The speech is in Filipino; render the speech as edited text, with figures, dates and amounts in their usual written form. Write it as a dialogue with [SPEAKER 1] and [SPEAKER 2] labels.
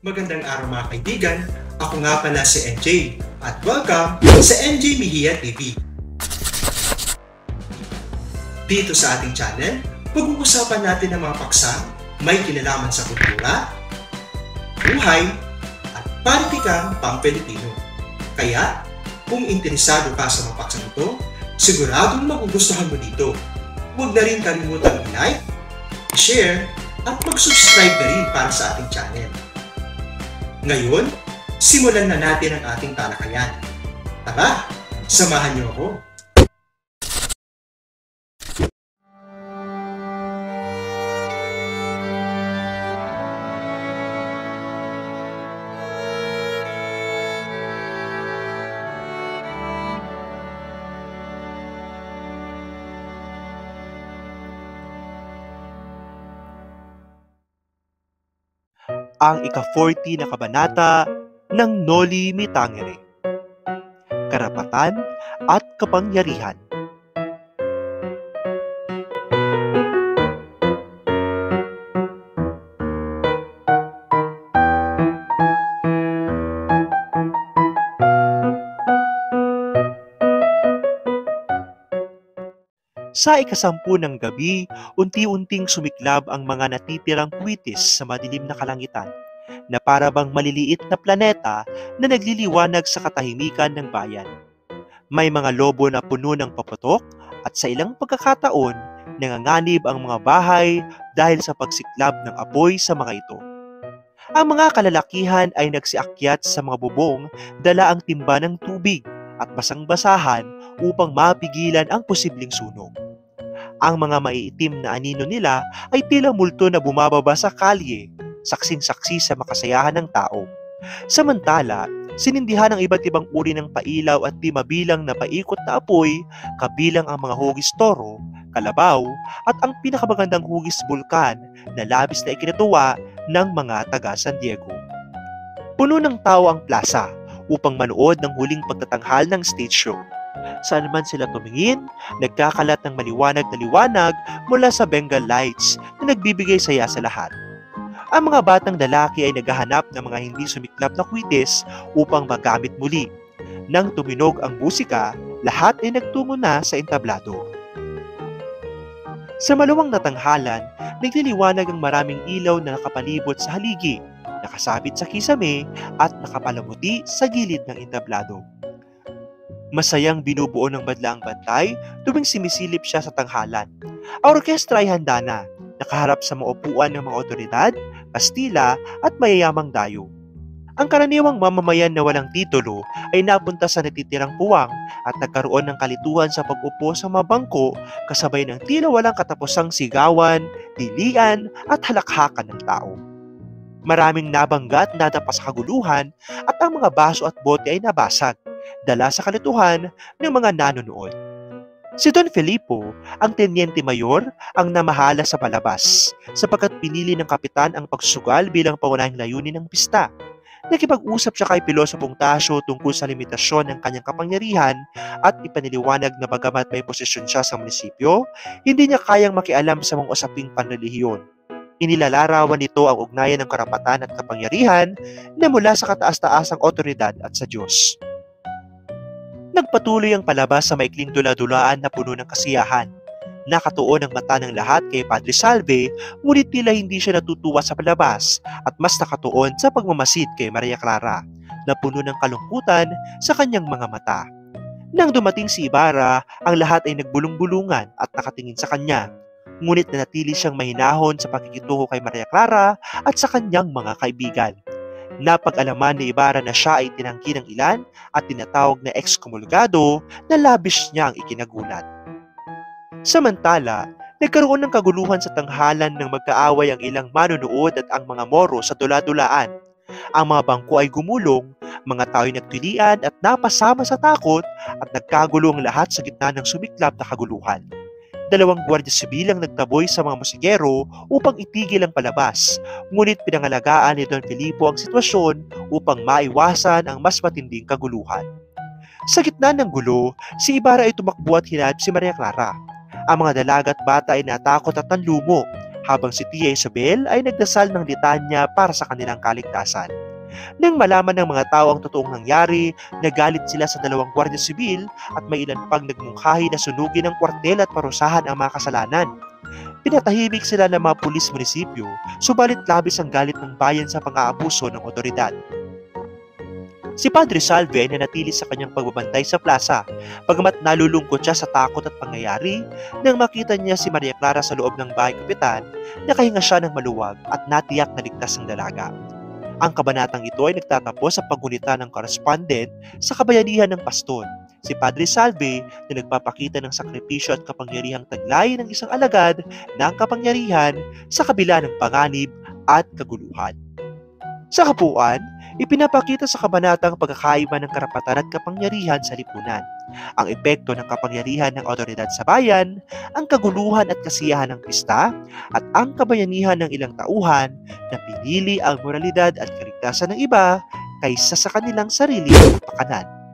[SPEAKER 1] Magandang araw mga kaibigan, ako nga pala si NJ at welcome sa NJ Mejia TV. Dito sa ating channel, pag-uusapan natin ang mga paksang may kinalaman sa kultura, buhay, at politikang pang-Pilipino. Kaya, kung interesado ka sa mga paksang ito, siguradong magugustuhan mo dito. Huwag na rin kalimutang i-like, share, at mag-subscribe na rin para sa ating channel. Ngayon, simulan na natin ang ating talakayan. Tara, samahan niyo ako.
[SPEAKER 2] Ang ika-40 na kabanata ng Noli Me Tangere, Karapatan at Kapangyarihan. Sa ika-10 ng gabi, unti-unting sumiklab ang mga natitirang puwitis sa madilim na kalangitan na para bang maliliit na planeta na nagliliwanag sa katahimikan ng bayan. May mga lobo na puno ng paputok at sa ilang pagkakataon, nanganganib ang mga bahay dahil sa pagsiklab ng apoy sa mga ito. Ang mga kalalakihan ay nagsiakyat sa mga bubong, dala ang timba ng tubig at basang-basahan upang mapigilan ang posibleng sunog. Ang mga maiitim na anino nila ay tila multo na bumababa sa kalye, saksing-saksi sa makasayahan ng tao. Samantala, sinindihan ang iba't ibang uri ng pailaw at di mabilang na paikot na apoy, kabilang ang mga hugis toro, kalabaw, at ang pinakamagandang hugis bulkan na labis na ikinatuwa ng mga taga San Diego. Puno ng tao ang plaza upang manood ng huling pagtatanghal ng stage show. Saan man sila tumingin, nagkakalat ng maliwanag na liwanag mula sa Bengal lights na nagbibigay saya sa lahat. Ang mga batang lalaki ay naghahanap ng mga hindi sumiklab na kwitis upang magamit muli. Nang tuminog ang musika, lahat ay nagtungo na sa entablado. Sa maluwang na tanghalan, nagliliwanag ang maraming ilaw na nakapalibot sa haligi, nakasabit sa kisame at nakapalamuti sa gilid ng entablado. Masayang binubuo ng madla ang bantay tuwing simisilip siya sa tanghalan. Ang orkestra ay handa na, nakaharap sa mga upuan ng mga otoridad, pastila at mayayamang dayo. Ang karaniwang mamamayan na walang titulo ay napunta sa natitirang puwang at nagkaroon ng kalituhan sa pag-upo sa mga bangko kasabay ng tila walang katapusang sigawan, dilian at halakhakan ng tao. Maraming nabangga at nadapa sa kaguluhan at ang mga baso at bote ay nabasag, dala sa kalituhan ng mga nanonood. Si Don Filipo, ang tenyente mayor, ang namahala sa palabas sapagkat pinili ng kapitan ang pagsusugal bilang pangunahing layunin ng pista. Nakipag-usap siya kay Pilosopong Tasyo tungkol sa limitasyon ng kanyang kapangyarihan at ipaniliwanag na bagamat may posisyon siya sa munisipyo, hindi niya kayang makialam sa mga usaping panrelihiyon. Inilalarawan nito ang ugnayan ng karapatan at kapangyarihan na mula sa kataas-taasang otoridad at sa Diyos. Nagpatuloy ang palabas sa maikling dula-dulaan na puno ng kasiyahan. Nakatuon ang mata ng lahat kay Padre Salve, ngunit tila hindi siya natutuwa sa palabas at mas nakatuon sa pagmamasid kay Maria Clara, na puno ng kalungkutan sa kanyang mga mata. Nang dumating si Ibarra, ang lahat ay nagbulong-bulungan at nakatingin sa kanya, ngunit nanatili siyang mahinahon sa pakikitungo kay Maria Clara at sa kanyang mga kaibigan. Napag-alaman ni Ibarra na siya ay tinangki ng ilan at tinatawag na ekskomulgado na labis niyang ikinagulat. Samantala, nagkaroon ng kaguluhan sa tanghalan nang magkaaway ang ilang manunood at ang mga Moro sa dula-dulaan. Ang mga bangko ay gumulong, mga tao ay nagtilian at napasama sa takot at nagkagulo ang lahat sa gitna ng sumiklab na kaguluhan. 2 gwardiya sibil ang nagtaboy sa mga musikero upang itigil ang palabas, ngunit pinangalagaan ni Don Filipo ang sitwasyon upang maiwasan ang mas matinding kaguluhan. Sa gitna ng gulo, si Ibarra ay tumakbo at hinanap si Maria Clara. Ang mga dalaga at bata ay natakot at nanlumo, habang si Tia Isabel ay nagdasal ng litanya para sa kanilang kaligtasan. Nang malaman ng mga tao ang totoong nangyari, nagalit sila sa dalawang gwardiya sibil at may ilan pang nagmungkahi na sunugin ang kwartel at parusahan ang mga kasalanan. Pinatahimik sila ng mga pulis munisipyo, subalit labis ang galit ng bayan sa pang-aabuso ng otoridad. Si Padre Salve ay nanatili sa kanyang pagbabantay sa plaza, bagamat nalulungkot siya sa takot at pangyayari nang makita niya si Maria Clara sa loob ng bahay kapitan, nakahinga siya ng maluwag at natiyak na ligtas ang dalaga. Ang kabanatang ito ay nagtatapos sa paggunita ng correspondent sa kabayanihan ng pastor, si Padre Salve, na nagpapakita ng sakripisyo at kapangyarihang taglay ng isang alagad ng kapangyarihan sa kabila ng panganib at kaguluhan. Sa kabuuan, ipinapakita sa kabanatang pagkakaiba ng karapatan at kapangyarihan sa lipunan, ang epekto ng kapangyarihan ng otoridad sa bayan, ang kaguluhan at kasiyahan ng pista, at ang kabayanihan ng ilang tauhan na pinili ang moralidad at kaligtasan ng iba kaysa sa kanilang sariling kapakanan.